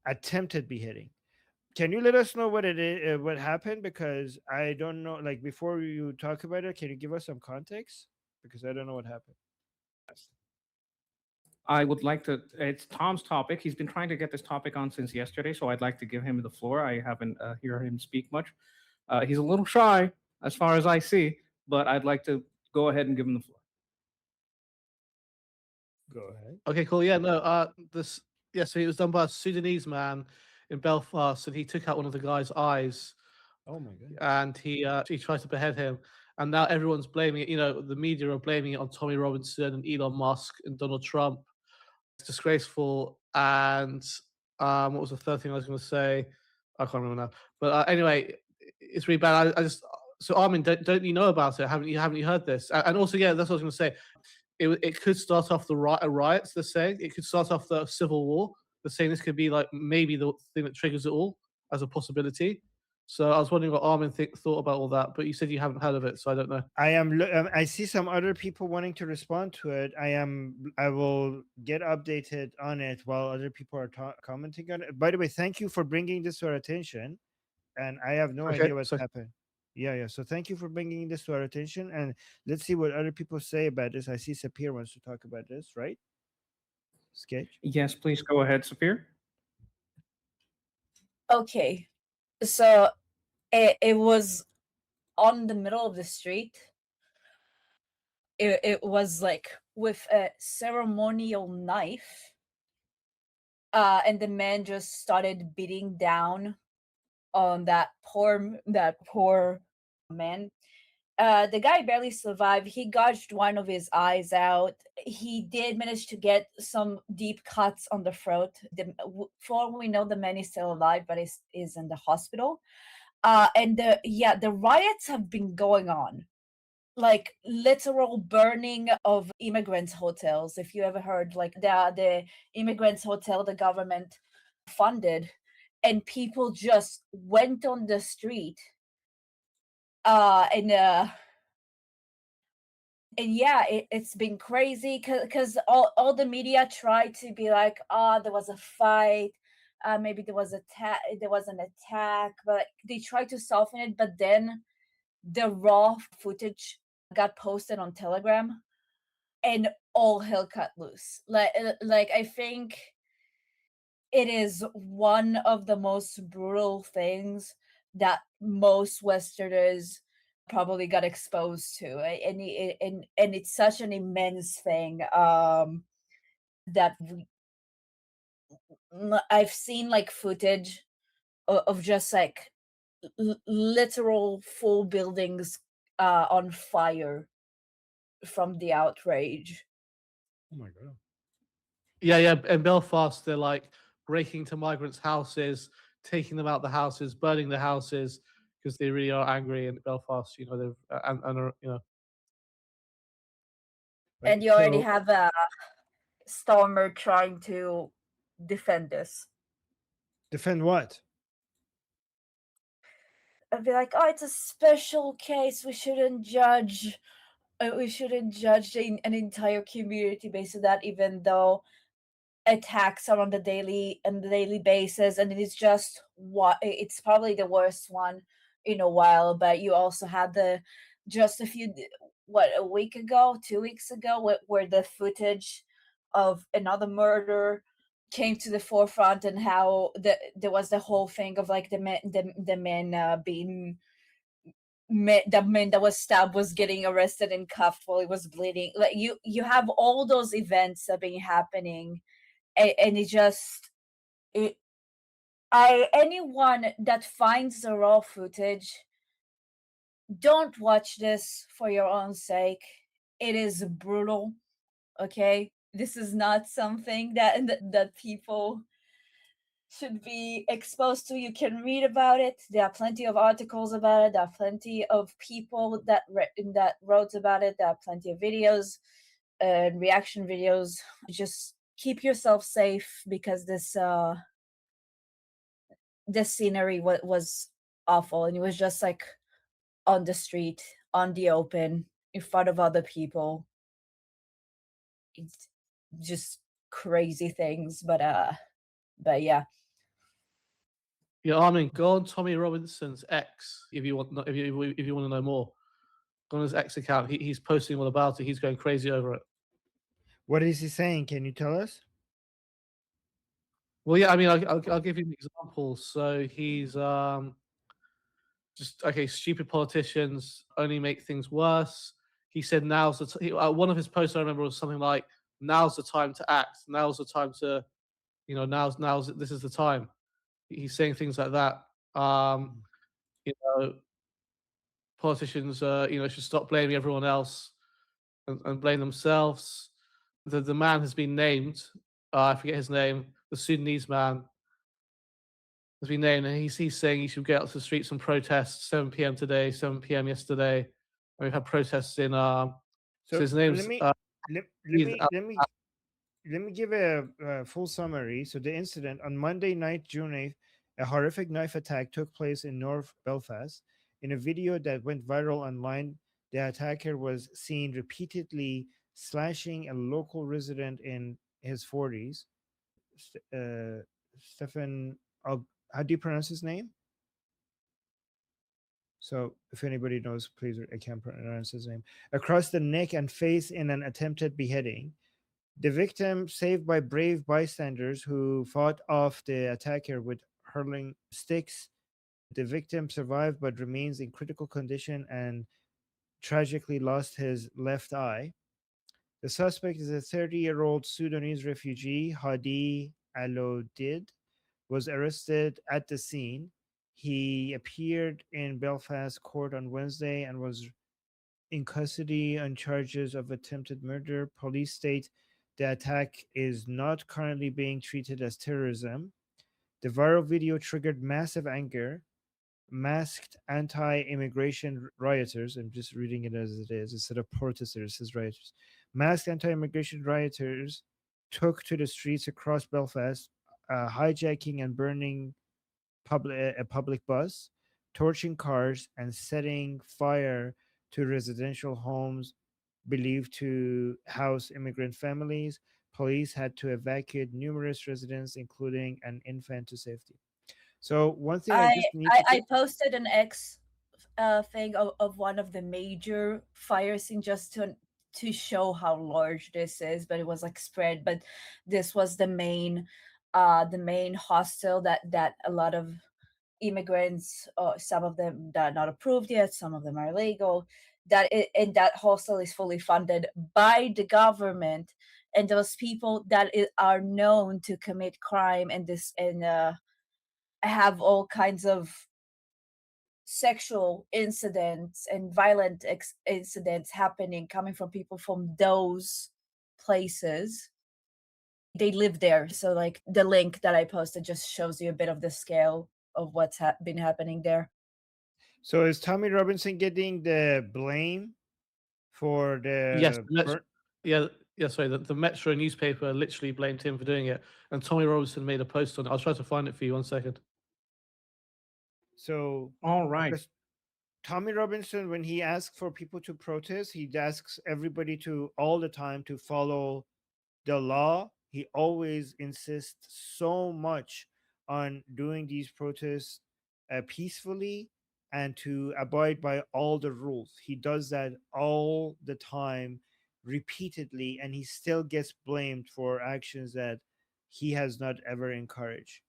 attempted beheading. Can you let us know what it is, what happened? Because I don't know. Like before you talk about it, can you give us some context? Because I don't know what happened. I would like to. It's Tom's topic. He's been trying to get this topic on since yesterday, so I'd like to give him the floor. I haven't heard him speak much. He's a little shy, as far as I see, but I'd like to go ahead and give him the floor. Go ahead. Okay, cool. Yeah, no, this, yeah, so it was done by a Sudanese man in Belfast, and he took out one of the guy's eyes, Oh my god. and he tried to behead him. And now everyone's blaming it. You know, the media are blaming it on Tommy Robinson and Elon Musk and Donald Trump. It's disgraceful. And what was the third thing I was going to say? I can't remember now. But anyway, it's really bad. I just so Armin, don't you know about it? Haven't you heard this? And also, yeah, that's what I was going to say. It could start off the riots. They're saying it could start off the civil war. They're saying this could be like maybe the thing that triggers it all as a possibility. So I was wondering what Armin thought about all that, but you said you haven't heard of it, so I don't know. I see some other people wanting to respond to it. I will get updated on it while other people are commenting on it. By the way, thank you for bringing this to our attention. And I have no Okay, idea what's so happened. Yeah. So thank you for bringing this to our attention, and let's see what other people say about this. I see Sapir wants to talk about this, right? Sketch. Yes, please go ahead, Sapir. Okay, so it was on the middle of the street. It was like with a ceremonial knife, and the man just started beating down on that poor man. The guy barely survived. He gouged one of his eyes out. He did manage to get some deep cuts on the throat. For all we know, the man is still alive, but is in the hospital. And the riots have been going on, like literal burning of immigrants' hotels. If you ever heard, like the immigrants' hotel, the government funded, and people just went on the street. And yeah, it's been crazy because all the media tried to be like, there was a fight, maybe there was an attack, but they tried to soften it. But then the raw footage got posted on Telegram, and all hell cut loose. Like I think it is one of the most brutal things that most Westerners probably got exposed to, and it's such an immense thing that I've seen like footage of just like literal full buildings on fire from the outrage. Oh my god. yeah, in Belfast, they're like breaking into migrants' houses, taking them out the houses, burning the houses because they really are angry in Belfast. You know, they've and you know. And Right. you already So have a Stormer trying to defend this. defend what? I'd be like, oh, it's a special case. We shouldn't judge. We shouldn't judge an entire community based on that, even though attacks are on the daily basis, and it is just it's probably the worst one in a while. But you also had just a week ago, 2 weeks ago, where the footage of another murder came to the forefront, and how there was the whole thing of like the man being the man that was stabbed was getting arrested and cuffed while he was bleeding. Like you have all those events that have been happening, and anyone that finds the raw footage, don't watch this for your own sake. It is brutal. Okay, this is not something that people should be exposed to. You can read about it. There are plenty of articles about it. There are plenty of people that wrote about it. There are plenty of videos and reaction videos. Just keep yourself safe, because this scenery was awful, and it was just like on the street, on the open, in front of other people. It's just crazy things, but yeah. Yeah, Armin, go on Tommy Robinson's X if you want if you want to know more. Go on his X account. He's posting all about it. He's going crazy over it. What is he saying? Can you tell us? Well, yeah, I mean, I'll give you an example. So he's just okay. Stupid politicians only make things worse. He said now's one of his posts I remember was something like, "Now's the time to act. Now's the time to, now's this is the time." He's saying things like that. You know, politicians, should stop blaming everyone else and blame themselves. The man has been named. I forget his name. The Sudanese man has been named, and he's saying he should get out to the streets and protest. 7 p.m. today, 7 p.m. yesterday. And we've had protests in. So So his let name's me let, let he's, me let me let me give a full summary. So the incident on Monday night, June 8th, a horrific knife attack took place in North Belfast. In a video that went viral online, the attacker was seen repeatedly slashing a local resident in his 40s, Stephen. How do you pronounce his name? So, if anybody knows, please, I can't pronounce his name. Across the neck and face in an attempted beheading. The victim, saved by brave bystanders who fought off the attacker with hurling sticks. The victim survived but remains in critical condition and tragically lost his left eye. The suspect is a 30-year-old Sudanese refugee, Hadi Alodid, was arrested at the scene. He appeared in Belfast court on Wednesday and was in custody on charges of attempted murder. Police state the attack is not currently being treated as terrorism. The viral video triggered massive anger. Masked anti-immigration rioters, I'm just reading it as it is instead of protesters, it says rioters. Masked anti-immigration rioters took to the streets across Belfast, hijacking and burning a public bus, torching cars, and setting fire to residential homes believed to house immigrant families. Police had to evacuate numerous residents, including an infant, to safety. So one thing I I just need I, to I posted an X thing of one of the major fires in just to show how large this is, but it was like spread. But this was the main hostel that a lot of immigrants, some of them that are not approved yet, some of them are illegal. And that hostel is fully funded by the government, and those people that are known to commit crime and this and have all kinds of sexual incidents and violent incidents happening coming from people from those places. They live there. So, like, the link that I posted just shows you a bit of the scale of what's been happening there. So is Tommy Robinson getting the blame for yes, the yeah, yeah. Sorry, the Metro newspaper literally blamed him for doing it, and Tommy Robinson made a post on it. I'll try to find it for you. 1 second. So All right. because Tommy Robinson, when he asks for people to protest, he asks everybody to all the time to follow the law. He always insists so much on doing these protests peacefully and to abide by all the rules. He does that all the time, repeatedly, and he still gets blamed for actions that he has not ever encouraged.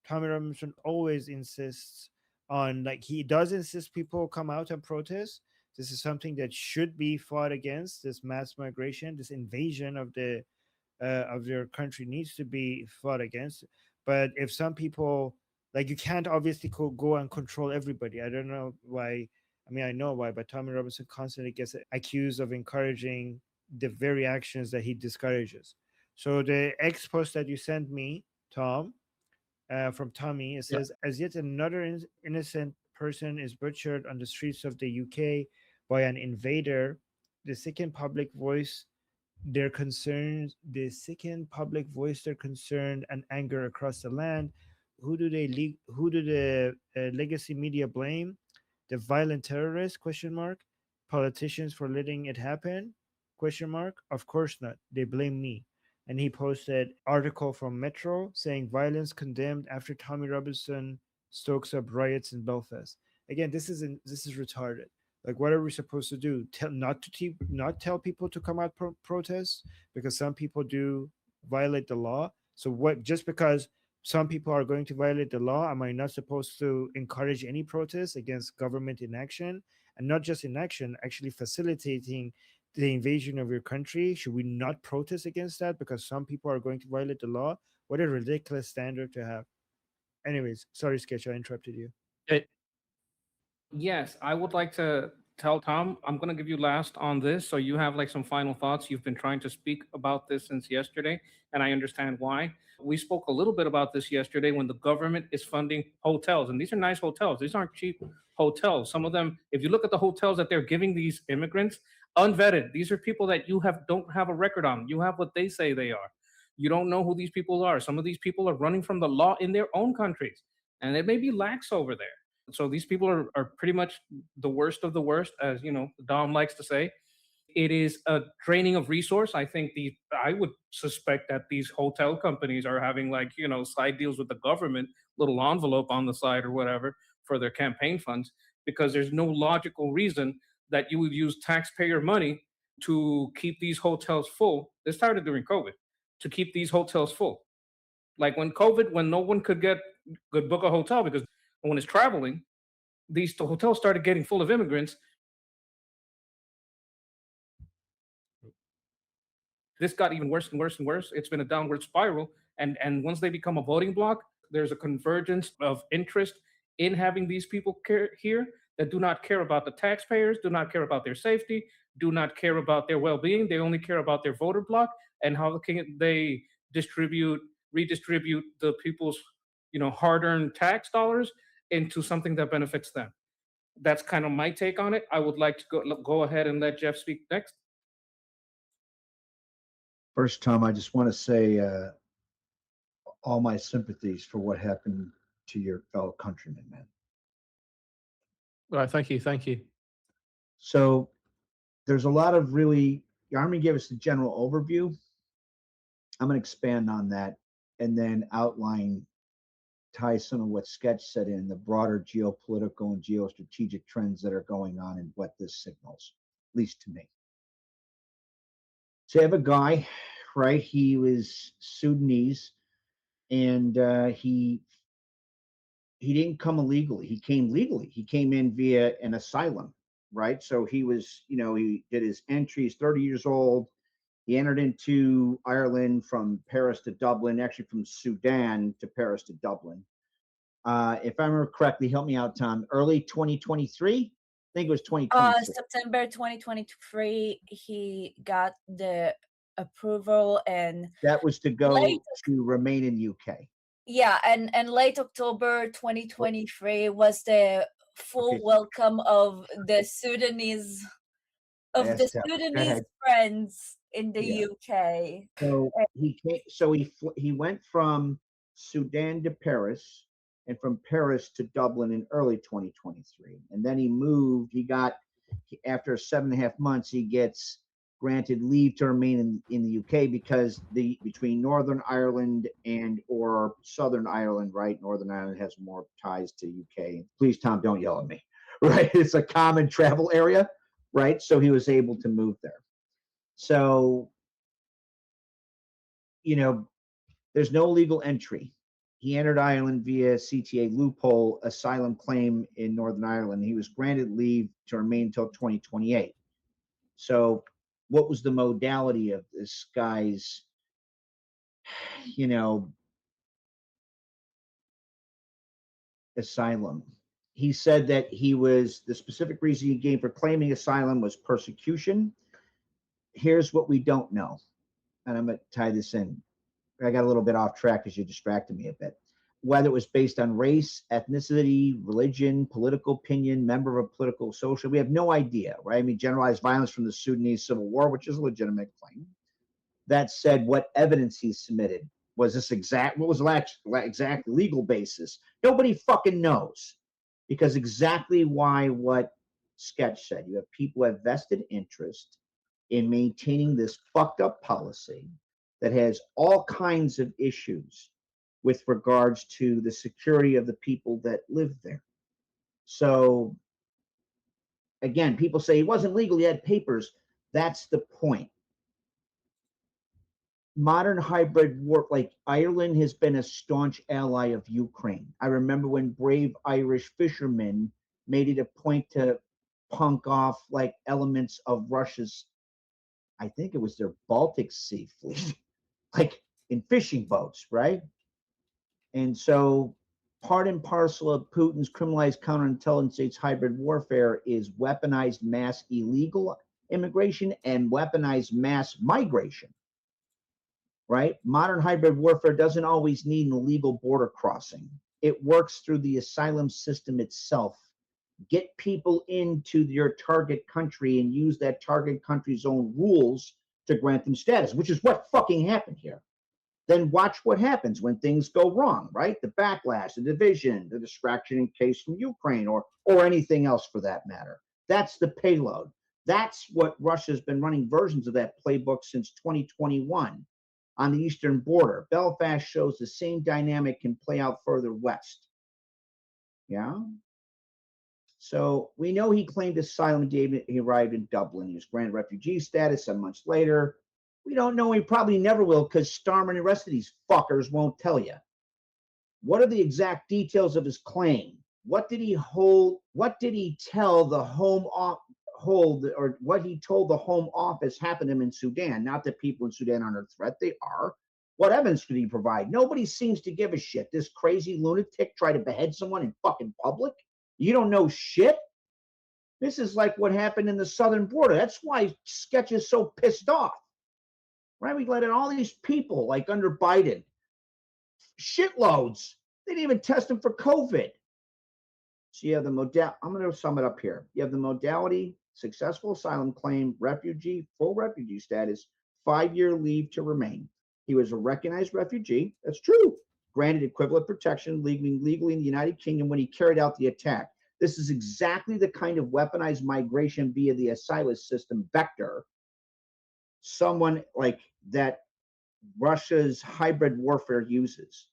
Tommy Robinson always insists on, like, he does insist people come out and protest. This is something that should be fought against. This mass migration, this invasion of their country needs to be fought against. But if some people, like, you can't obviously go and control everybody. I don't know why. I mean, I know why, but Tommy Robinson constantly gets accused of encouraging the very actions that he discourages. So the X post that you sent me, Tom, from Tommy. It Yeah. says, as yet another innocent person is butchered on the streets of the UK by an invader, the second public voice their concerns, the second public voice their concern and anger across the land. Who do the legacy media blame? The violent terrorists? Question mark. Politicians for letting it happen? Question mark. Of course not. They blame me. And he posted article from Metro saying violence condemned after Tommy Robinson stokes up riots in Belfast. Again, this is retarded. Like, what are we supposed to do? Not tell people to come out protest, because some people do violate the law. So what? Just because some people are going to violate the law, am I not supposed to encourage any protest against government inaction? And not just inaction, actually facilitating the invasion of your country? Should we not protest against that because some people are going to violate the law? What a ridiculous standard to have. Anyways, sorry, Sketch, I interrupted you. Okay. Yes, I would like to tell Tom, I'm going to give you last on this. So you have like some final thoughts. You've been trying to speak about this since yesterday, and I understand why. We spoke a little bit about this yesterday when the government is funding hotels, and these are nice hotels. These aren't cheap hotels. Some of them, if you look at the hotels that they're giving these immigrants, unvetted, these are people that you don't have a record on. You have what they say they are. You don't know who these people are. Some of these people are running from the law in their own countries, and it may be lax over there. So these people are pretty much the worst of the worst, as you know, Dom likes to say. It is a draining of resource. I think I would suspect that these hotel companies are having like, you know, side deals with the government, little envelope on the side or whatever for their campaign funds, because there's no logical reason that you would use taxpayer money to keep these hotels full. This started during COVID, to keep these hotels full. Like when COVID, when no one could book a hotel because no one is traveling, these hotels started getting full of immigrants. This got even worse and worse and worse. It's been a downward spiral. And once they become a voting bloc, there's a convergence of interest in having these people here that do not care about the taxpayers, do not care about their safety, do not care about their well-being. They only care about their voter bloc and how can they redistribute the people's, you know, hard-earned tax dollars into something that benefits them. That's kind of my take on it. I would like to go ahead and let Jeff speak next. First, Tom, I just want to say all my sympathies for what happened to your fellow countrymen, man. All right. Thank you. Thank you. So there's a lot of really, the Army gave us the general overview. I'm going to expand on that and then tie some of what Sketch said in the broader geopolitical and geostrategic trends that are going on and what this signals, at least to me. So you have a guy, right? He was Sudanese, and he didn't come illegally. He came legally. He came in via an asylum, right? So he was, you know, he did his entry. He's 30 years old. He entered into Ireland from Paris to Dublin, actually from Sudan to Paris to Dublin. If I remember correctly, help me out, Tom. Early 2023, I think it was 2023. September 2023, he got the approval, and that was to go to remain in UK. Yeah, and late October 2023 was the full welcome of the Sudanese friends in the UK. So he went from Sudan to Paris, and from Paris to Dublin in early 2023, and then he moved. After 7.5 months, he gets granted leave to remain in the UK because between Northern Ireland or Southern Ireland, right? Northern Ireland has more ties to UK. Please, Tom, don't yell at me. Right? It's a common travel area, right? So he was able to move there. So, you know, there's no legal entry. He entered Ireland via CTA loophole asylum claim in Northern Ireland. He was granted leave to remain until 2028. So what was the modality of this guy's, you know, asylum? He said that the specific reason he gave for claiming asylum was persecution. Here's what we don't know, and I'm going to tie this in. I got a little bit off track because you distracted me a bit. Whether it was based on race, ethnicity, religion, political opinion, member of a political social, we have no idea, right? I mean, generalized violence from the Sudanese civil war, which is a legitimate claim. That said, what evidence he submitted was what was the exact legal basis? Nobody fucking knows, because exactly what Sketch said. You have people who have vested interest in maintaining this fucked up policy that has all kinds of issues with regards to the security of the people that live there. So again, people say he wasn't legal, he had papers. That's the point. Modern hybrid war, like Ireland has been a staunch ally of Ukraine. I remember when brave Irish fishermen made it a point to punk off like elements of Russia's, I think it was their Baltic Sea fleet, like in fishing boats, right? And so part and parcel of Putin's criminalized counterintelligence hybrid warfare is weaponized mass illegal immigration and weaponized mass migration, right? Modern hybrid warfare doesn't always need an illegal border crossing. It works through the asylum system itself. Get people into your target country and use that target country's own rules to grant them status, which is what fucking happened here. Then watch what happens when things go wrong, right? The backlash, the division, the distraction in case from Ukraine or anything else for that matter. That's the payload. That's what Russia's been running versions of that playbook since 2021 on the eastern border. Belfast shows the same dynamic can play out further west. Yeah. So we know he claimed asylum. He arrived in Dublin. He was granted refugee status 7 months later. We don't know. He probably never will because Starmer and the rest of these fuckers won't tell you. What are the exact details of his claim? What did he hold? What did he tell the or what he told the Home Office happened to him in Sudan? Not that people in Sudan aren't a threat. They are. What evidence did he provide? Nobody seems to give a shit. This crazy lunatic tried to behead someone in fucking public. You don't know shit. This is like what happened in the southern border. That's why Sketch is so pissed off. Right? We let in all these people, like under Biden, shitloads. They didn't even test them for COVID. So you have the modality. I'm going to sum it up here. You have the modality, successful asylum claim, refugee, full refugee status, 5-year leave to remain. He was a recognized refugee. That's true. Granted equivalent protection legally in the United Kingdom when he carried out the attack. This is exactly the kind of weaponized migration via the asylum system vector someone like that Russia's hybrid warfare uses.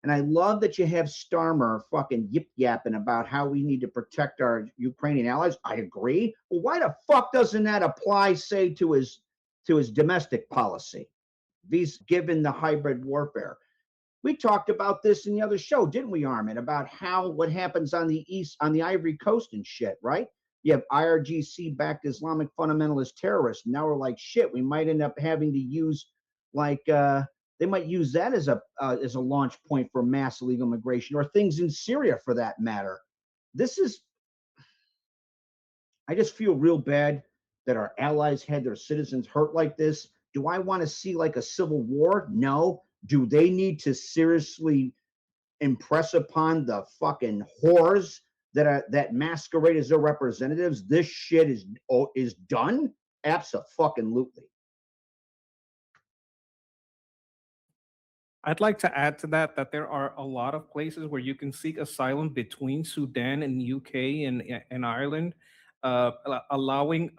And I love that you have Starmer fucking yip-yapping about how we need to protect our Ukrainian allies. I agree. Well, why the fuck doesn't that apply, say, to his domestic policy? He's given the hybrid warfare. We talked about this in the other show, didn't we, Armin? About what happens on the east, on the Ivory Coast and shit, right? You have IRGC-backed Islamic fundamentalist terrorists. Now we're like, shit, we might end up having to use, like, they might use that as a launch point for mass illegal migration, or things in Syria for that matter. I just feel real bad that our allies had their citizens hurt like this. Do I want to see like a civil war? No. Do they need to seriously impress upon the fucking whores that masquerade as their representatives? This shit is done? Abso-fucking-lutely. I'd like to add to that there are a lot of places where you can seek asylum between Sudan and UK and Ireland, allowing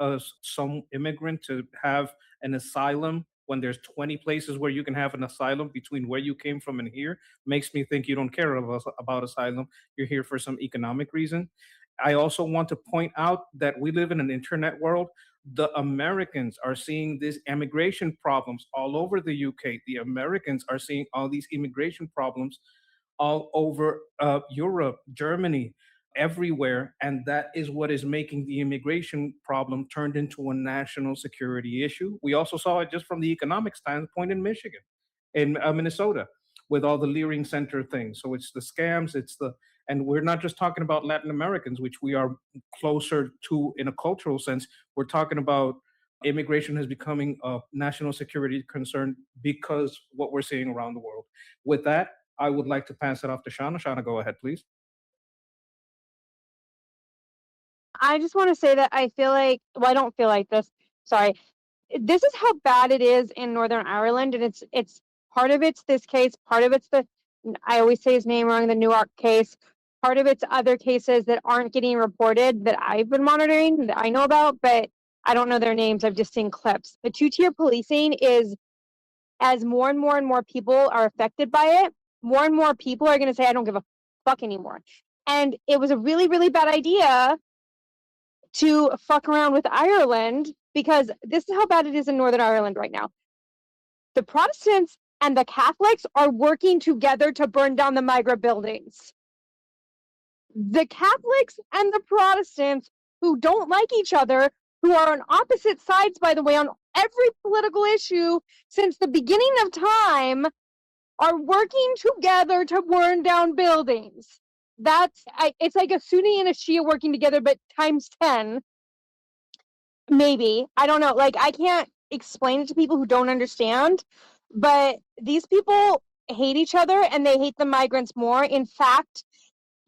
some immigrant to have an asylum when there's 20 places where you can have an asylum between where you came from and here makes me think you don't care about asylum. You're here for some economic reason. I also want to point out that we live in an internet world. The Americans are seeing these immigration problems all over the UK. The Americans are seeing all these immigration problems all over Europe, Germany, everywhere. And that is what is making the immigration problem turned into a national security issue. We also saw it just from the economic standpoint in Michigan, in Minnesota, with all the Leering Center things. So it's the scams, and we're not just talking about Latin Americans, which we are closer to in a cultural sense. We're talking about immigration is becoming a national security concern because what we're seeing around the world. With that, I would like to pass it off to Shauna. Shauna, go ahead, please. I just want to say that I feel like, well, I don't feel like this. Sorry. This is how bad it is in Northern Ireland, and it's part of it's this case, part of it's I always say his name wrong, the Newark case. Part of it's other cases that aren't getting reported that I've been monitoring, that I know about, but I don't know their names. I've just seen clips. The two-tier policing is, as more and more and more people are affected by it, more and more people are going to say, I don't give a fuck anymore. And it was a really, really bad idea to fuck around with Ireland, because this is how bad it is in Northern Ireland right now. The Protestants and the Catholics are working together to burn down the migrant buildings. The Catholics and the Protestants, who don't like each other, who are on opposite sides, by the way, on every political issue since the beginning of time, are working together to burn down buildings. It's like a Sunni and a Shia working together, but times 10. Maybe. I don't know. Like, I can't explain it to people who don't understand, but these people hate each other and they hate the migrants more. In fact,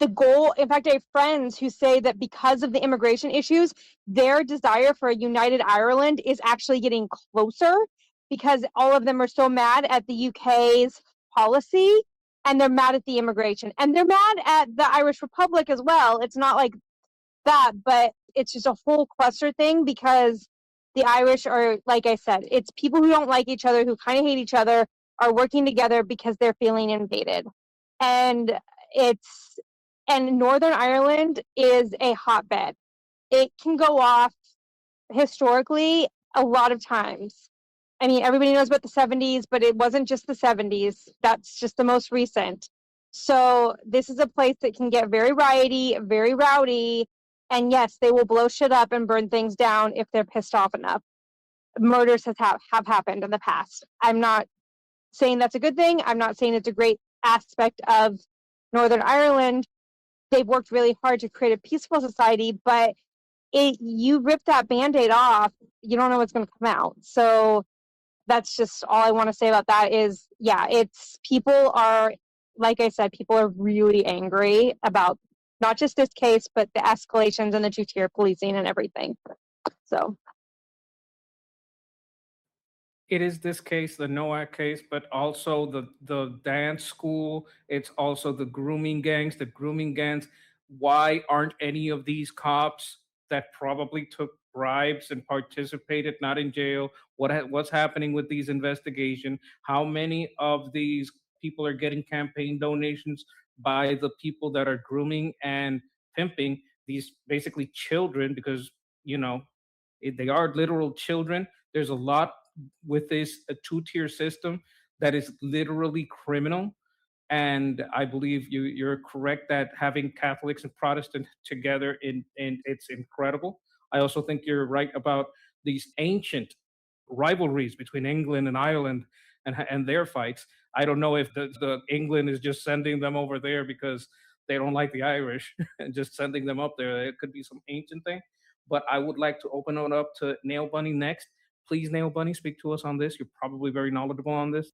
I have friends who say that because of the immigration issues, their desire for a united Ireland is actually getting closer, because all of them are so mad at the UK's policy, and they're mad at the immigration, and they're mad at the Irish Republic as well. It's not like that, but it's just a whole cluster thing, because the Irish are, like I said, it's people who don't like each other, who kind of hate each other, are working together because they're feeling invaded. And Northern Ireland is a hotbed. It can go off historically a lot of times. I mean, everybody knows about the 70s, but it wasn't just the 70s. That's just the most recent. So this is a place that can get very rioty, very rowdy. And yes, they will blow shit up and burn things down if they're pissed off enough. Murders have happened in the past. I'm not saying that's a good thing. I'm not saying it's a great aspect of Northern Ireland. They've worked really hard to create a peaceful society, but you rip that Band-Aid off, you don't know what's going to come out. So that's just all I want to say about that is, yeah, people are, like I said, people are really angry about not just this case, but the escalations and the two-tier policing and everything. So it is this case, the Noack case, but also the dance school. It's also the grooming gangs, Why aren't any of these cops that probably took bribes and participated not in jail? What's happening with these investigations? How many of these people are getting campaign donations by the people that are grooming and pimping these basically children? Because they are literal children. There's a lot with this a two-tier system that is literally criminal. And I believe you're correct that having Catholics and Protestants together in it's incredible. I also think you're right about these ancient rivalries between England and Ireland and their fights. I don't know if the England is just sending them over there because they don't like the Irish and just sending them up there. It could be some ancient thing. But I would like to open it up to Nail Bunny next. Please, Nail Bunny, speak to us on this. You're probably very knowledgeable on this.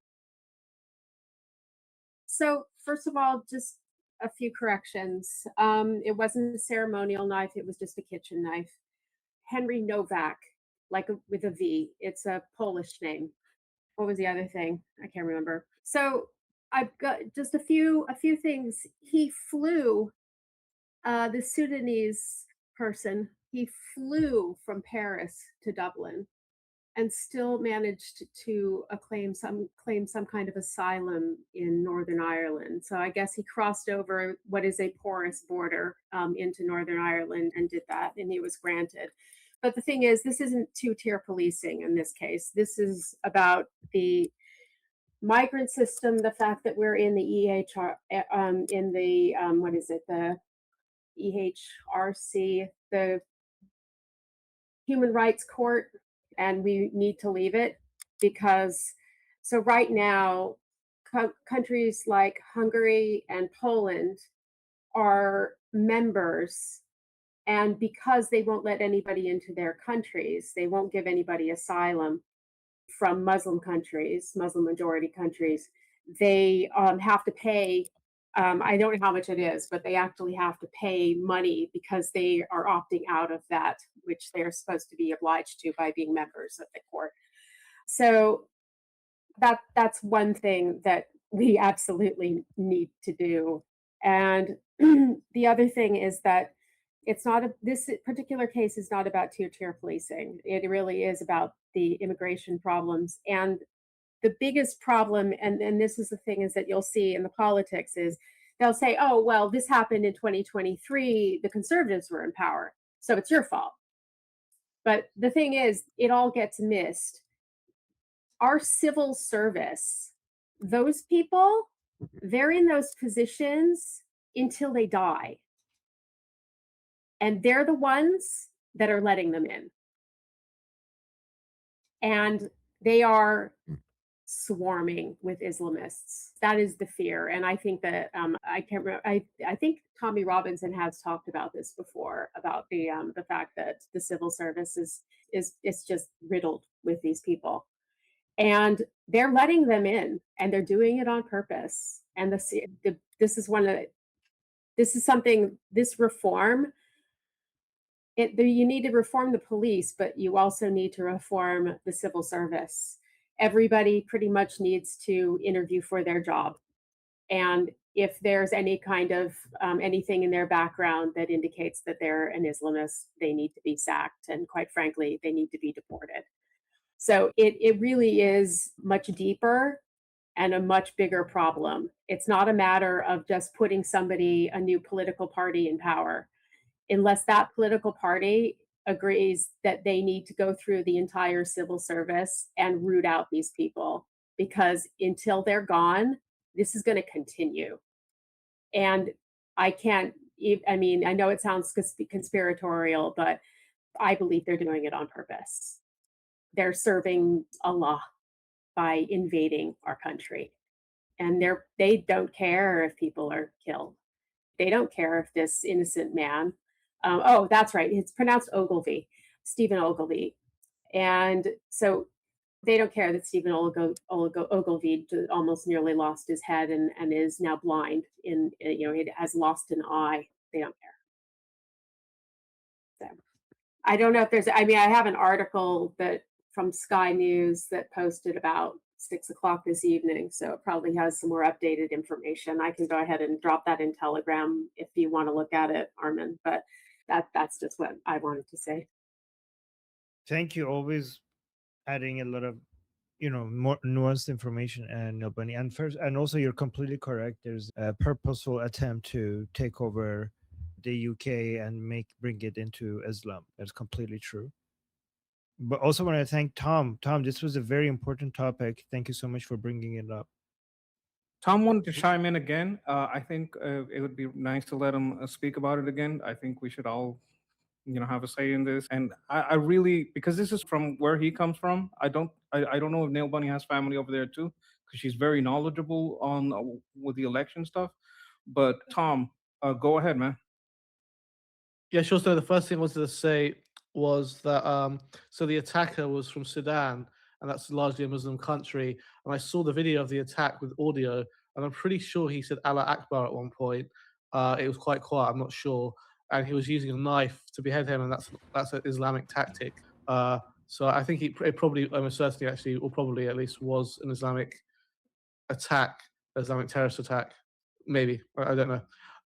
So first of all, just a few corrections. It wasn't a ceremonial knife. It was just a kitchen knife. Henry Novak, with a V. It's a Polish name. What was the other thing? I can't remember. So I've got just a few things. He flew, the Sudanese person, he flew from Paris to Dublin and still managed to claim some kind of asylum in Northern Ireland. So I guess he crossed over what is a porous border into Northern Ireland and did that, and he was granted. But the thing is, this isn't two-tier policing in this case. This is about the migrant system, the fact that we're in the EHR, the EHRC, the Human Rights Court, and we need to leave it because, so right now, countries like Hungary and Poland are members, and because they won't let anybody into their countries, they won't give anybody asylum from Muslim countries, Muslim majority countries, they have to pay, I don't know how much it is, but they actually have to pay money because they are opting out of that, which they're supposed to be obliged to by being members of the court. So that's one thing that we absolutely need to do. And the other thing is that this particular case is not about two-tier policing. It really is about the immigration problems and the biggest problem, and this is the thing, is that you'll see in the politics is they'll say, oh, well, this happened in 2023, the conservatives were in power, so it's your fault. But the thing is, it all gets missed. Our civil service, those people, they're in those positions until they die. And they're the ones that are letting them in. And they are swarming with Islamists. That is the fear. And I think that I can't remember. I think Tommy Robinson has talked about this before, about the fact that the civil service is just riddled with these people, and they're letting them in, and they're doing it on purpose. And this is something, this reform. You need to reform the police, but you also need to reform the civil service. Everybody pretty much needs to interview for their job. And if there's any kind of anything in their background that indicates that they're an Islamist, they need to be sacked. And quite frankly, they need to be deported. So it really is much deeper and a much bigger problem. It's not a matter of just putting a new political party in power. Unless that political party agrees that they need to go through the entire civil service and root out these people, because until they're gone, this is going to continue. And I know it sounds conspiratorial, but I believe they're doing it on purpose. They're serving Allah by invading our country. And they don't care if people are killed. They don't care if this innocent man, oh, that's right, it's pronounced Ogilvy, Stephen Ogilvy. And so they don't care that Stephen Ogilvy almost nearly lost his head and is now blind. It has lost an eye. They don't care. So I don't know if there's, I have an article from Sky News that posted about 6 o'clock this evening, so it probably has some more updated information. I can go ahead and drop that in Telegram if you want to look at it, Armin, but that's just what I wanted to say. Thank you. Always adding a lot of more nuanced information, and nobody. And also you're completely correct. There's a purposeful attempt to take over the UK and bring it into Islam. That's completely true. But also want to thank Tom. Tom, this was a very important topic. Thank you so much for bringing it up. Tom wanted to chime in again. I think it would be nice to let him speak about it again. I think we should all, have a say in this. And I really, because this is from where he comes from, I don't know if Nail Bunny has family over there too, because she's very knowledgeable on with the election stuff. But Tom, go ahead, man. Yeah, sure. So the first thing I wanted to say was that so the attacker was from Sudan, and that's largely a Muslim country. And I saw the video of the attack with audio, and I'm pretty sure he said Allah Akbar at one point. It was quite quiet, I'm not sure. And he was using a knife to behead him, and that's an Islamic tactic. So I think it probably, almost certainly actually, or probably at least was an Islamic attack, Islamic terrorist attack. Maybe, I don't know.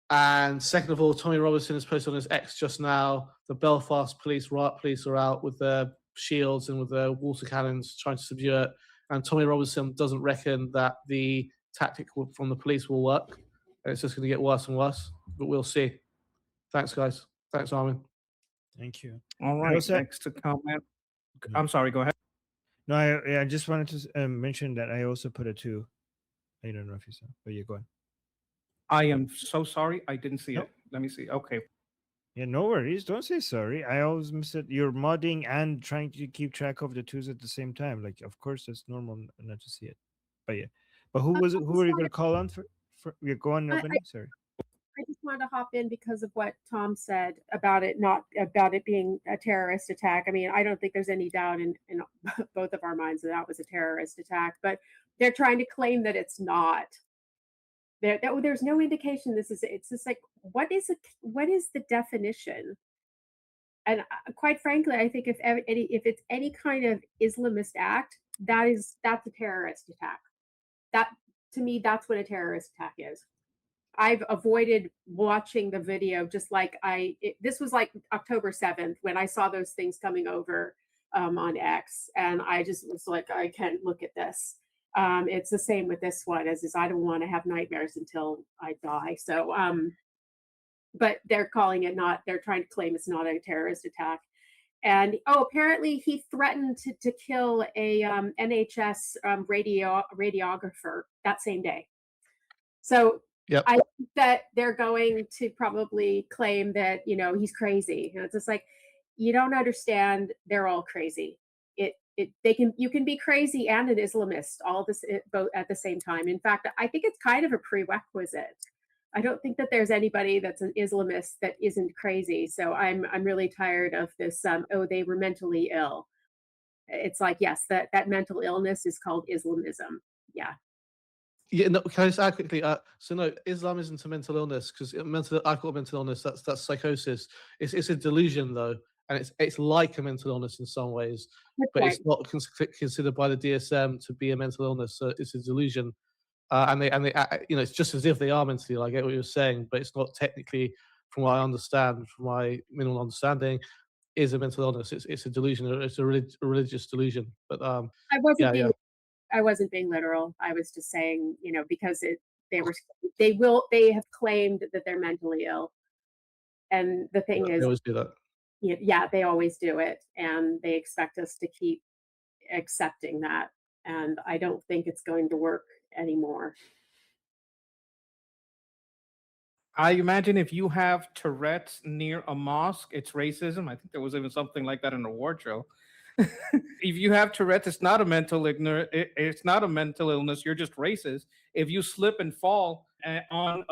And second of all, Tommy Robinson has posted on his X just now, the Belfast police are out with their shields and with their water cannons trying to subdue it. And Tommy Robinson doesn't reckon that the tactic from the police will work. And it's just going to get worse and worse, but we'll see. Thanks, guys. Thanks, Armin. Thank you. All right, next to comment. I'm sorry, go ahead. No, I just wanted to mention that I also put it too. I don't know if you saw, but you're going. I am so sorry. I didn't see it. Let me see. Okay. Yeah, no worries. Don't say sorry. I always miss it. You're modding and trying to keep track of the twos at the same time. Like, of course, it's normal not to see it. But yeah. But who were you going to call on for? You're going, nobody? Sorry. I just wanted to hop in because of what Tom said about it being a terrorist attack. I don't think there's any doubt in both of our minds that was a terrorist attack, but they're trying to claim that it's not. There's no indication it's just like, what is the definition? And quite frankly, I think if it's any kind of Islamist act, that's a terrorist attack. That, to me, that's what a terrorist attack is. I've avoided watching the video, just like this was like October 7th when I saw those things coming over on X, and I just was like, I can't look at this. It's the same with this one, as is I don't want to have nightmares until I die. So, but they're calling it not. They're trying to claim it's not a terrorist attack. And apparently he threatened to kill a NHS radiographer that same day. So Yep. I think that they're going to probably claim that he's crazy. And it's just like, you don't understand. They're all crazy. You can be crazy and an Islamist both at the same time. In fact, I think it's kind of a prerequisite. I don't think that there's anybody that's an Islamist that isn't crazy. So I'm really tired of this. They were mentally ill. It's like, yes, that mental illness is called Islamism. Yeah. Yeah, no, can I just add quickly? So no, Islam isn't a mental illness because I call it mental illness. That's psychosis. It's a delusion though, and it's like a mental illness in some ways, That's but right. it's not considered by the DSM to be a mental illness. So it's a delusion, and they it's just as if they are mentally ill. I get what you're saying, but it's not technically, from what I understand, from my minimal understanding, is a mental illness. It's a delusion. It's a religious delusion. But I wasn't yeah, being yeah. I wasn't being literal. I was just saying, because they have claimed that they're mentally ill. And the thing They is, always do that. yeah, they always do it. And they expect us to keep accepting that. And I don't think it's going to work anymore. I imagine if you have Tourette's near a mosque, it's racism. I think there was even something like that in the war drill. If you have Tourette's, it's not a it's not a mental illness. You're just racist. If you slip and fall on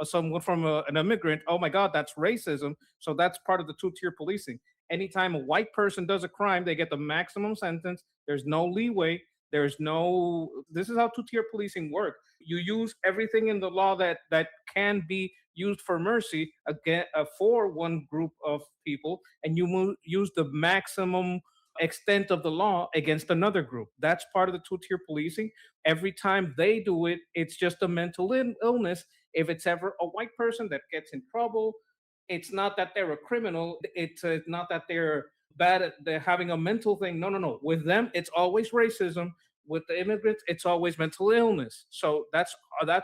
someone from an immigrant, oh my God, that's racism. So that's part of the two-tier policing. Anytime a white person does a crime, they get the maximum sentence. There's no leeway. This is how two-tier policing work. You use everything in the law that can be used for mercy again for one group of people, and you use the maximum extent of the law against another group. That's part of the two-tier policing. Every time they do it, it's just a mental illness. If it's ever a white person that gets in trouble, it's not that they're a criminal. It's not that they're bad. They're having a mental thing. No. With them, it's always racism. With the immigrants, it's always mental illness. So that's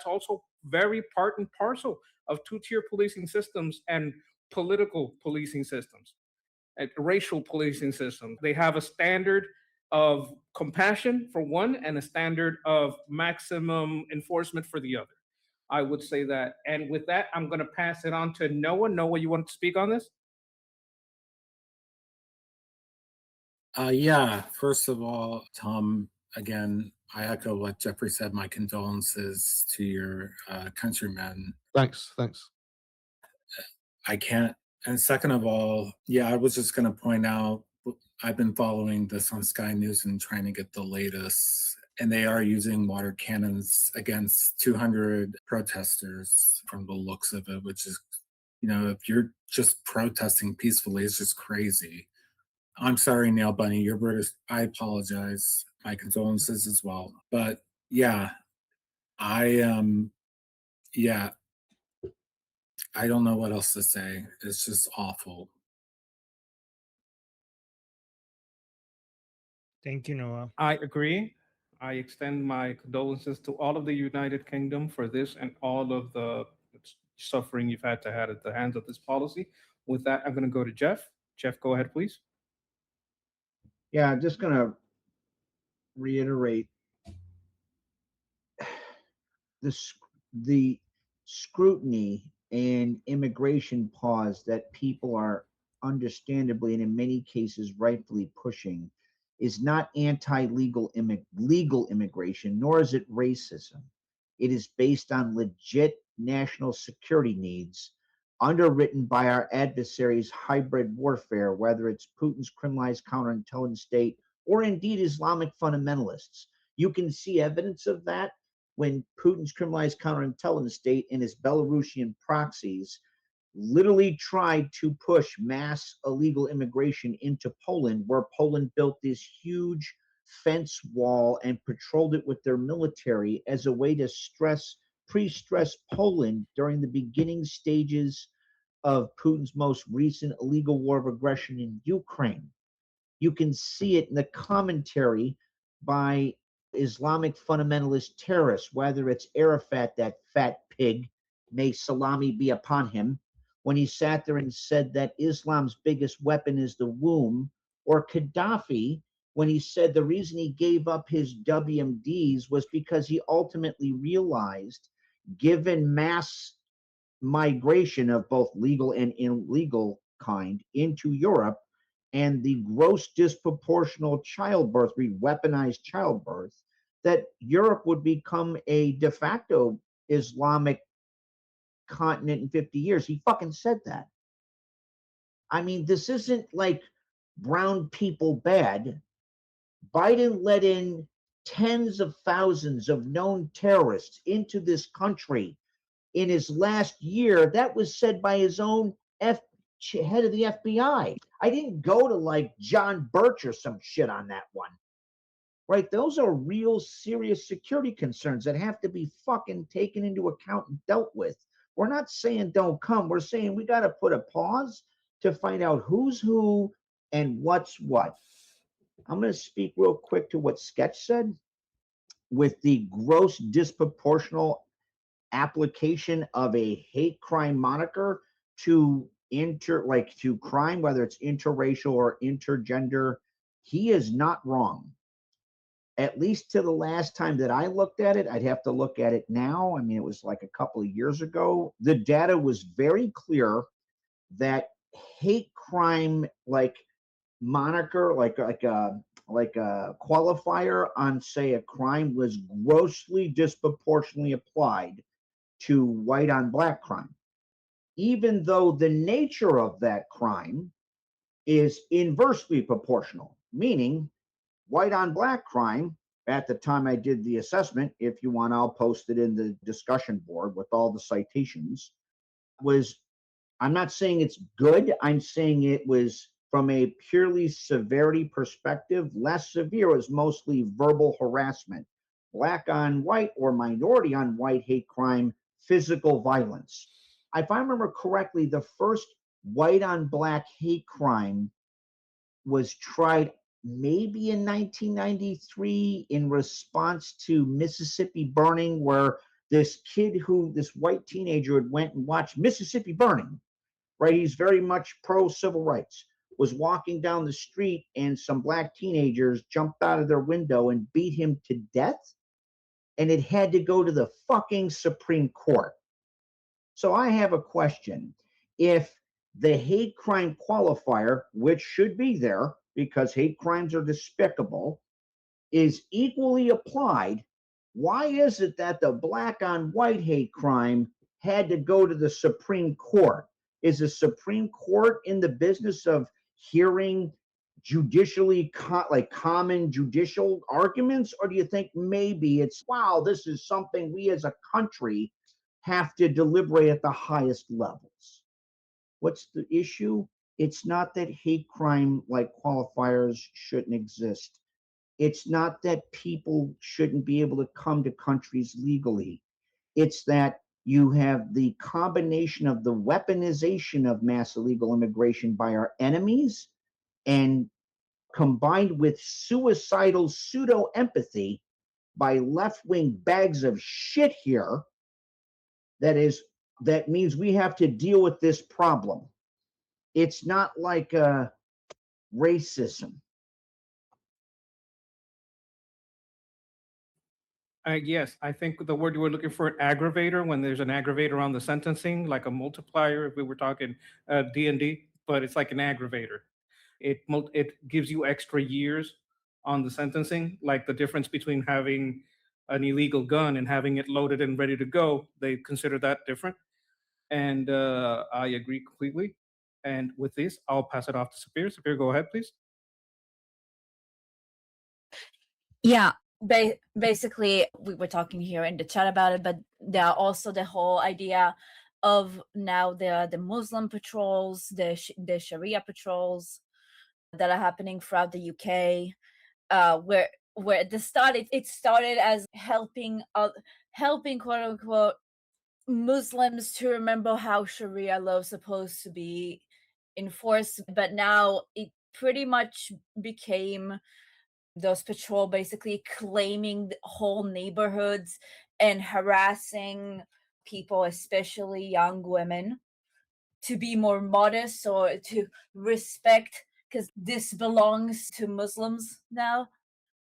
also very part and parcel of two-tier policing systems and political policing systems, and racial policing systems. They have a standard of compassion for one and a standard of maximum enforcement for the other. I would say that. And with that, I'm going to pass it on to Noah. Noah, you want to speak on this? Yeah, first of all, Tom, again, I echo what Jeffrey said. My condolences to your countrymen. Thanks. I can't. And second of all, yeah, I was just going to point out, I've been following this on Sky News and trying to get the latest. And they are using water cannons against 200 protesters from the looks of it, which is, if you're just protesting peacefully, it's just crazy. I'm sorry, Nail Bunny, you're British. I apologize. My condolences as well. But yeah, I don't know what else to say. It's just awful. Thank you, Noah. I agree. I extend my condolences to all of the United Kingdom for this and all of the suffering you've had at the hands of this policy. With that, I'm going to go to Jeff. Jeff, go ahead, please. Yeah, I'm just going to reiterate the scrutiny and immigration pause that people are understandably and in many cases rightfully pushing is not anti-legal legal immigration, nor is it racism. It is based on legit national security needs underwritten by our adversaries' hybrid warfare, whether it's Putin's criminalized counterintelligence state or indeed Islamic fundamentalists. You can see evidence of that when Putin's criminalized counterintelligence state and his Belarusian proxies literally tried to push mass illegal immigration into Poland, where Poland built this huge fence wall and patrolled it with their military as a way to pre-stress Poland during the beginning stages of Putin's most recent illegal war of aggression in Ukraine. You can see it in the commentary by Islamic fundamentalist terrorists, whether it's Arafat, that fat pig, may salami be upon him, when he sat there and said that Islam's biggest weapon is the womb, or Gaddafi, when he said the reason he gave up his WMDs was because he ultimately realized, given mass migration of both legal and illegal kind into Europe, and the gross disproportional childbirth, weaponized childbirth, that Europe would become a de facto Islamic continent in 50 years. He fucking said that. I mean, this isn't like brown people bad. Biden let in tens of thousands of known terrorists into this country in his last year. That was said by his own head of the FBI. I didn't go to like John Birch or some shit on that one. Right? Those are real serious security concerns that have to be fucking taken into account and dealt with. We're not saying don't come. We're saying we got to put a pause to find out who's who and what's what. I'm going to speak real quick to what Sketch said with the gross disproportional application of a hate crime moniker to to crime, whether it's interracial or intergender. He is not wrong. At least to the last time that I looked at it, I'd have to look at it now. I mean, it was like a couple of years ago. The data was very clear that hate crime, like moniker, like a qualifier on, say, a crime, was grossly disproportionately applied to white on black crime, even though the nature of that crime is inversely proportional, meaning white on black crime, at the time I did the assessment, if you want, I'll post it in the discussion board with all the citations, was, I'm not saying it's good, I'm saying it was, from a purely severity perspective, less severe. It was mostly verbal harassment. Black on white or minority on white hate crime, physical violence. If I remember correctly, the first white on black hate crime was tried maybe in 1993 in response to Mississippi burning, where this white teenager had went and watched Mississippi burning, right? He's very much pro civil rights, was walking down the street and some black teenagers jumped out of their window and beat him to death. And it had to go to the fucking Supreme Court. So I have a question. If the hate crime qualifier, which should be there because hate crimes are despicable, is equally applied, why is it that the black on white hate crime had to go to the Supreme Court? Is the Supreme Court in the business of hearing judicially common judicial arguments, or do you think maybe it's, wow, this is something we as a country have to deliberate at the highest levels? What's the issue? It's not that hate crime like qualifiers shouldn't exist. It's not that people shouldn't be able to come to countries legally. It's that you have the combination of the weaponization of mass illegal immigration by our enemies, and combined with suicidal pseudo-empathy by left-wing bags of shit here, that means we have to deal with this problem. It's not like racism. Yes, I think the word you were looking for, aggravator, when there's an aggravator on the sentencing, like a multiplier, if we were talking D&D, but it's like an aggravator. It gives you extra years on the sentencing, like the difference between having an illegal gun and having it loaded and ready to go. They consider that different. And I agree completely. And with this, I'll pass it off to Sapir. Sapir, go ahead, please. Yeah, basically, we were talking here in the chat about it, but there are also the whole idea of now the Muslim patrols, the Sharia patrols that are happening throughout the UK, where it started as helping quote unquote Muslims to remember how Sharia law is supposed to be enforced, but now it pretty much became those patrol basically claiming whole neighborhoods and harassing people, especially young women, to be more modest or to respect, because this belongs to Muslims now.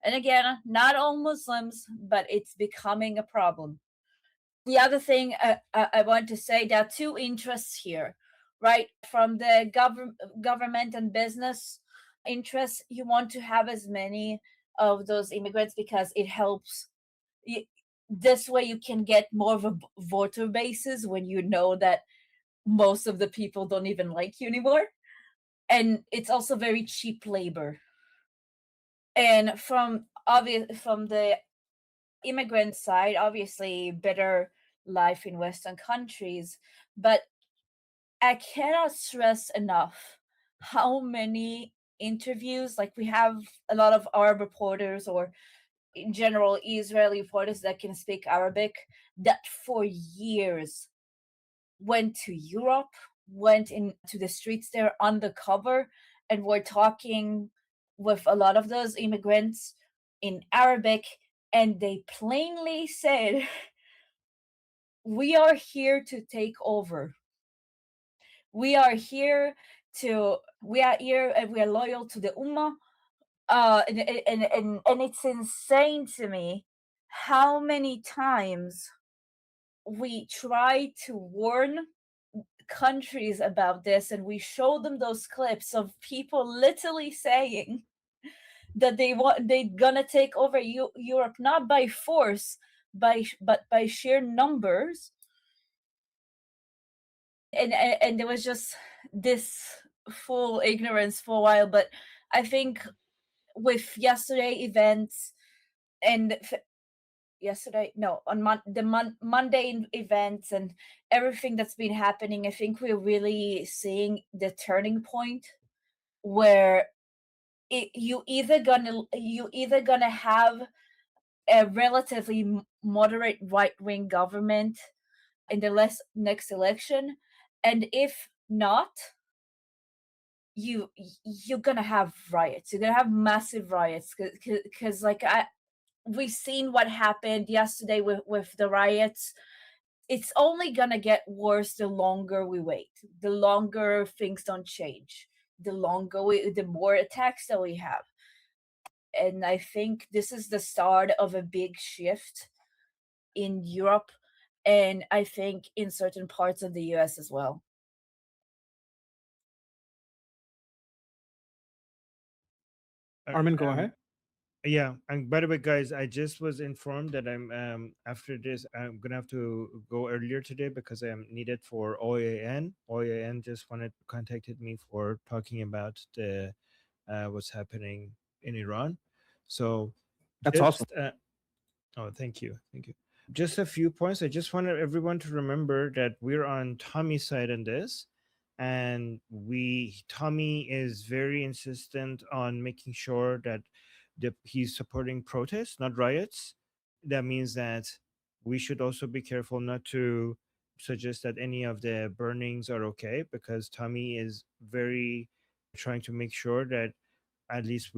And again, not all Muslims, but it's becoming a problem. The other thing I want to say, there are two interests here, right? From the government and business interests, you want to have as many of those immigrants because it helps. This way, you can get more of a voter basis when you know that most of the people don't even like you anymore, and it's also very cheap labor. And from the immigrant side, obviously better life in Western countries, but I cannot stress enough how many interviews, like we have a lot of Arab reporters or in general Israeli reporters that can speak Arabic, that for years went to Europe, went into the streets there undercover, and were talking with a lot of those immigrants in Arabic, and they plainly said, "We are here to take over. We are here and we are loyal to the Ummah." And it's insane to me how many times we try to warn countries about this, and we show them those clips of people literally saying that they're gonna take over Europe, not by force, but by sheer numbers. And there was just this full ignorance for a while. But I think with yesterday events and yesterday no on Monday events and everything that's been happening, I think we're really seeing the turning point where you either gonna have a relatively moderate right-wing government in the next election, and if not, you're gonna have riots. You're gonna have massive riots because like we've seen what happened yesterday with the riots. It's only gonna get worse the longer we wait, the longer things don't change, the more attacks that we have. And I think this is the start of a big shift in Europe, and I think in certain parts of the US as well. Armin, go ahead. Yeah, and by the way, guys, I just was informed that I'm after this I'm gonna have to go earlier today because I am needed for OAN. OAN just contacted me for talking about the what's happening in Iran. So That's awesome. Oh, thank you, thank you. Just a few points. I just wanted everyone to remember that we're on Tommy's side in this, and Tommy is very insistent on making sure that he's supporting protests, not riots. That means that we should also be careful not to suggest that any of the burnings are okay, because Tommy is very trying to make sure that at least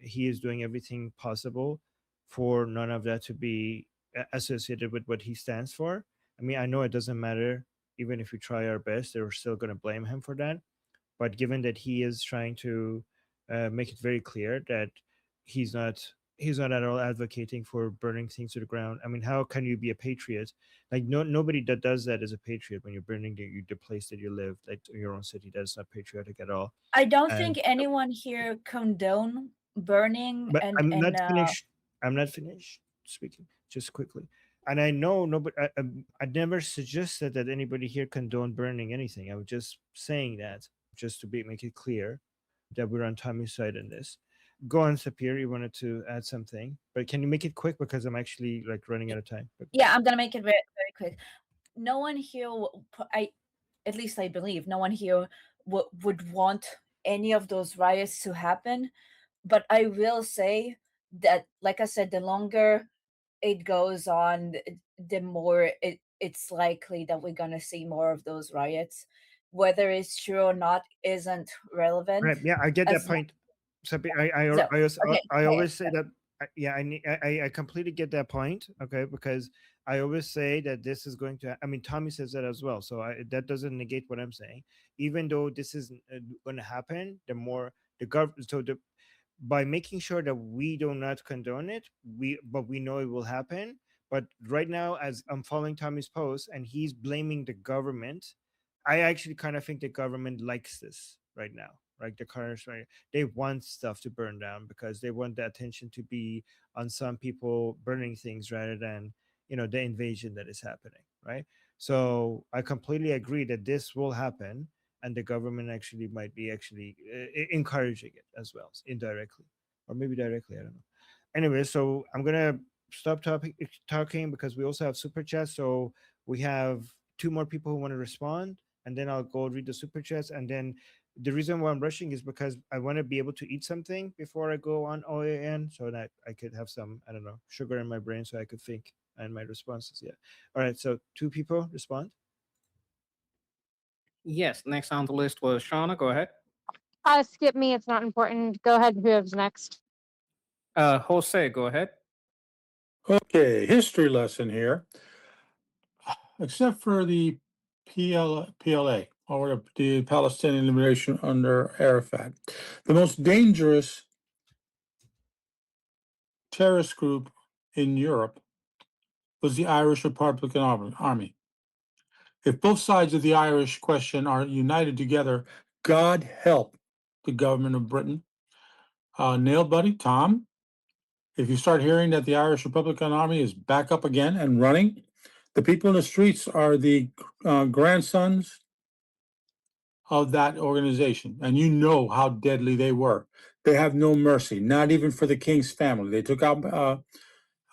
he is doing everything possible for none of that to be associated with what he stands for. I mean, I know it doesn't matter. Even if we try our best, they're still going to blame him for that. But given that he is trying to make it very clear that he's not at all advocating for burning things to the ground. I mean, how can you be a patriot? Like nobody that does that is a patriot when you're burning the place that you live, like your own city. That's not patriotic at all. I don't think anyone here condone burning. But and I'm not finished. I'm not finished speaking. Just quickly. And I know nobody. I never suggested that anybody here condone burning anything. I was just saying that just to make it clear that we're on Tommy's side in this. Go on, Sapir. You wanted to add something, but can you make it quick because I'm actually like running out of time. Yeah, I'm gonna make it very, very quick. No one here, at least I believe, no one here would want any of those riots to happen. But I will say that, like I said, the longer it goes on, the more it's likely that we're gonna see more of those riots. Whether it's true or not isn't relevant. Right. Yeah, I get that point. Sabi, So, okay, I yeah, always say yeah. that. Yeah, I completely get that point. Okay, because I always say that this is going to. I mean, Tommy says that as well. So that doesn't negate what I'm saying. Even though this is going to happen, the more the government. So the by making sure that we do not condone it, but we know it will happen. But right now, as I'm following Tommy's post and he's blaming the government, I actually kind of think the government likes this right now. Like the current, right? They want stuff to burn down because they want the attention to be on some people burning things rather than the invasion that is happening, right? So I completely agree that this will happen, and the government actually might be actually encouraging it as well, indirectly or maybe directly. I don't know. Anyway, so I'm gonna stop talking because we also have super chats. So we have two more people who want to respond, and then I'll go read the super chats. And then the reason why I'm rushing is because I want to be able to eat something before I go on OAN, so that I could have some, I don't know, sugar in my brain so I could think and my responses. Yeah. All right. So two people respond. Yes, next on the list was Shauna. Go ahead. Skip me. It's not important. Go ahead. Whoever's next. Jose, go ahead. Okay, history lesson here. Except for the PLA, or the Palestinian Liberation under Arafat, the most dangerous terrorist group in Europe was the Irish Republican Army. If both sides of the Irish question are united together, God help the government of Britain. Nail Buddy, Tom, if you start hearing that the Irish Republican Army is back up again and running, the people in the streets are the grandsons of that organization, and you know how deadly they were. They have no mercy, not even for the king's family. They took out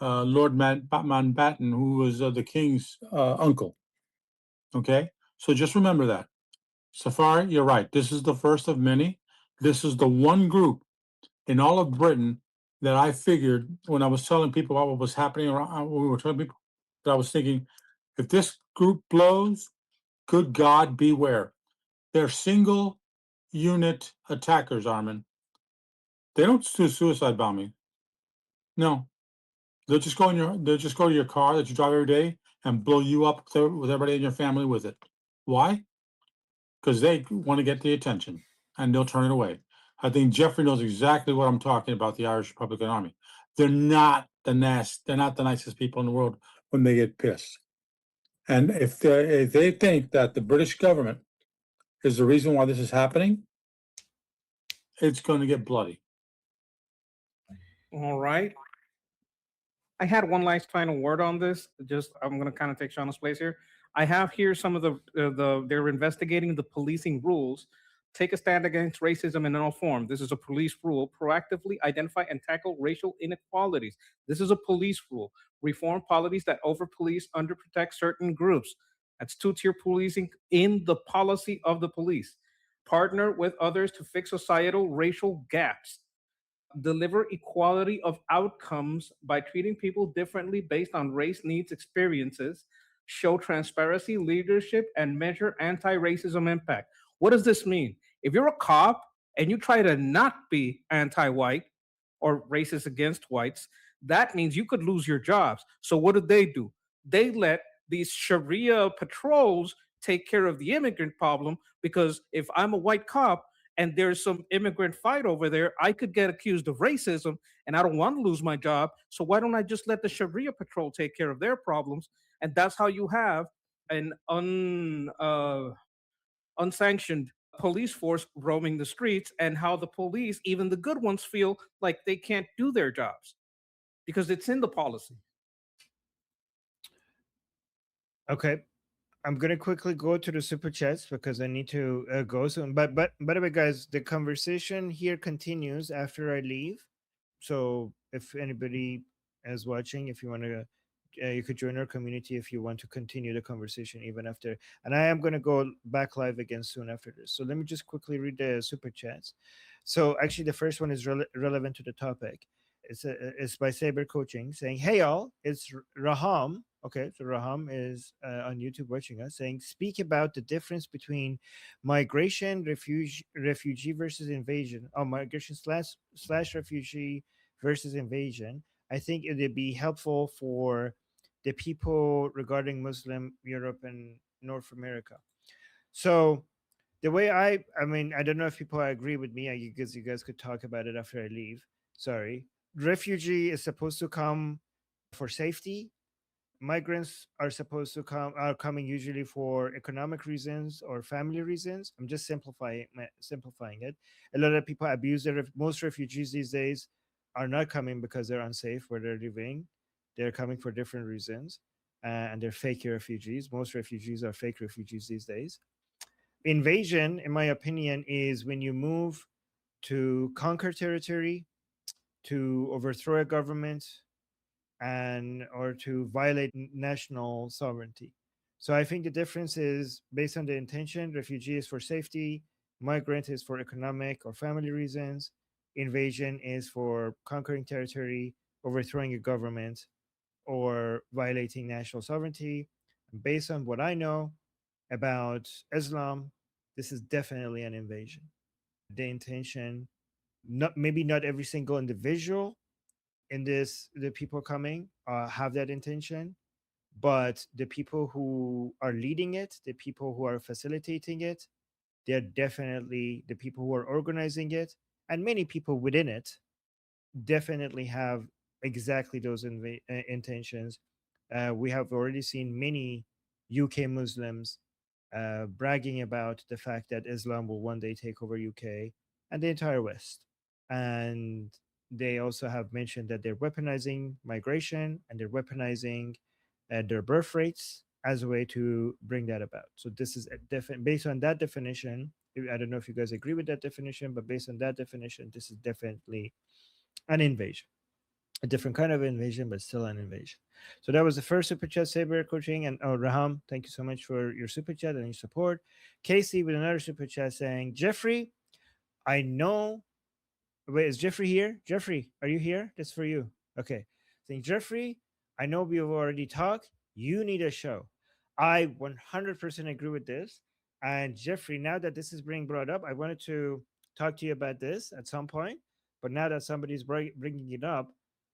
Lord Mountbatten, who was the king's uncle. Okay, so just remember that. Safari, you're right. This is the first of many. This is the one group in all of Britain that I figured when I was telling people about what was happening around, when we were telling people, that I was thinking, if this group blows, good God, beware. They're single unit attackers, Armin. They don't do suicide bombing. No, they'll just go to your car that you drive every day and blow you up with everybody in your family with it. Why? Because they want to get the attention and they'll turn it away. I think Jeffrey knows exactly what I'm talking about. The Irish Republican Army. They're not the nicest people in the world when they get pissed. And if they think that the British government is the reason why this is happening, it's going to get bloody. All right. I had one last final word on this. Just I'm going to kind of take Shauna's place here. I have here some of they're investigating the policing rules. Take a stand against racism in all form. This is a police rule. Proactively identify and tackle racial inequalities. This is a police rule. Reform policies that over police, underprotect certain groups. That's two-tier policing in the policy of the police. Partner with others to fix societal racial gaps. Deliver equality of outcomes by treating people differently based on race, needs, experiences, show transparency, leadership, and measure anti racism impact. What does this mean? If you're a cop and you try to not be anti white or racist against whites, that means you could lose your jobs. So, what do? They let these Sharia patrols take care of the immigrant problem because if I'm a white cop, and there's some immigrant fight over there, I could get accused of racism and I don't want to lose my job. So why don't I just let the Sharia patrol take care of their problems? And that's how you have an unsanctioned police force roaming the streets, and how the police, even the good ones, feel like they can't do their jobs because it's in the policy. Okay. I'm gonna quickly go to the super chats because I need to go soon. But by the way, guys, the conversation here continues after I leave. So if anybody is watching, if you want to, you could join our community if you want to continue the conversation even after. And I am gonna go back live again soon after this. So let me just quickly read the super chats. So actually, the first one is relevant to the topic. it's by Saber Coaching, saying, "Hey all, it's Raham." Okay, so Raham is on YouTube watching us, saying, "Speak about the difference between migration, refugee versus invasion. Oh, migration slash refugee versus invasion. I think it would be helpful for the people regarding Muslim Europe and North America." So the way I mean, I don't know if people agree with me. You guys could talk about it after I leave. Sorry. Refugee is supposed to come for safety. Migrants are coming usually for economic reasons or family reasons. I'm just simplifying it. A lot of people abuse most refugees these days are not coming because they're unsafe where they're living. They're coming for different reasons, and they're fake refugees. Most refugees are fake refugees these days. Invasion, in my opinion, is when you move to conquer territory, to overthrow a government, and or to violate national sovereignty. So I think the difference is based on the intention. Refugee is for safety, migrant is for economic or family reasons, invasion is for conquering territory, overthrowing a government, or violating national sovereignty. Based on what I know about Islam, this is definitely an invasion. The intention, not maybe not every single individual in this, the people coming have that intention, but the people who are leading it, the people who are facilitating it, they're definitely the people who are organizing it, and many people within it definitely have exactly those intentions. We have already seen many UK Muslims bragging about the fact that Islam will one day take over UK and the entire West. And they also have mentioned that they're weaponizing migration and they're weaponizing their birth rates as a way to bring that about. So this is based on that definition. I don't know if you guys agree with that definition, but based on that definition, this is definitely an invasion, a different kind of invasion, but still an invasion. So that was the first super chat, Saber Coaching. And Raham, thank you so much for your super chat and your support. Casey with another super chat saying, Jeffrey, I know. Wait, is Jeffrey here? Jeffrey, are you here? That's for you. Okay. Saying, Jeffrey, I know we've already talked. You need a show. I 100% agree with this. And Jeffrey, now that this is being brought up, I wanted to talk to you about this at some point. But now that somebody's bringing it up,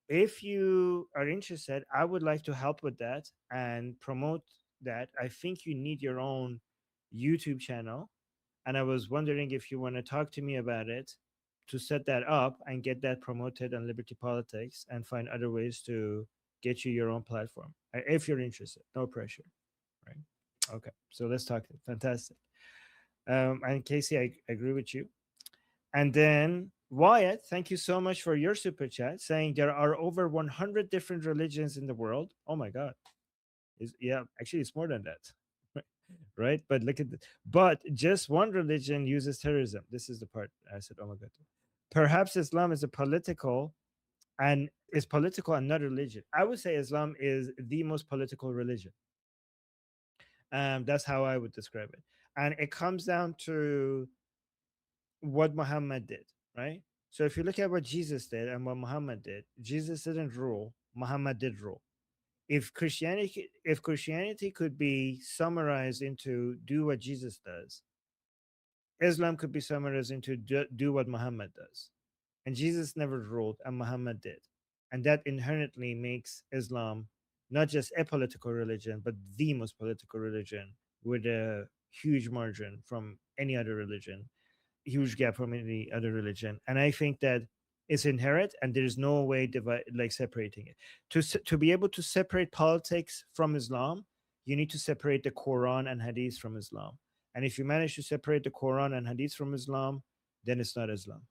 if you are interested, I would like to help with that and promote that. I think you need your own YouTube channel. And I was wondering if you want to talk to me about it to set that up and get that promoted on Liberty Politics and find other ways to get you your own platform. If you're interested, no pressure. Right. Okay. So let's talk. Fantastic. And Casey, I agree with you. And then Wyatt, thank you so much for your super chat saying there are over 100 different religions in the world. Oh my God. Yeah, actually, it's more than that. Right. But look at this. But just one religion uses terrorism. This is the part I said, oh my God. Perhaps Islam is political and not religion. I would say Islam is the most political religion. That's how I would describe it. And it comes down to what Muhammad did, right? So if you look at what Jesus did and what Muhammad did, Jesus didn't rule, Muhammad did rule. If Christianity could be summarized into do what Jesus does, Islam could be summarized into do what Muhammad does. And Jesus never ruled, and Muhammad did. And that inherently makes Islam not just a political religion, but the most political religion with a huge margin from any other religion, huge gap from any other religion. And I think that it's inherent, and there's no way like separating it. To be able to separate politics from Islam, you need to separate the Quran and Hadith from Islam. And if you manage to separate the Quran and Hadith from Islam, then it's not Islam.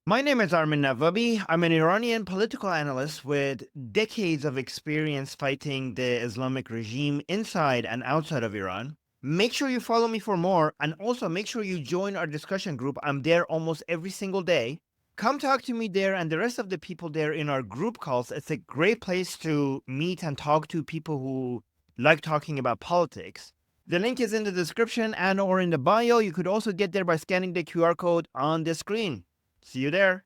My name is Armin Navabi. I'm an Iranian political analyst with decades of experience fighting the Islamic regime inside and outside of Iran. Make sure you follow me for more, and also make sure you join our discussion group. I'm there almost every single day. Come talk to me there and the rest of the people there in our group calls. It's a great place to meet and talk to people who like talking about politics. The link is in the description and or in the bio. You could also get there by scanning the QR code on the screen. See you there.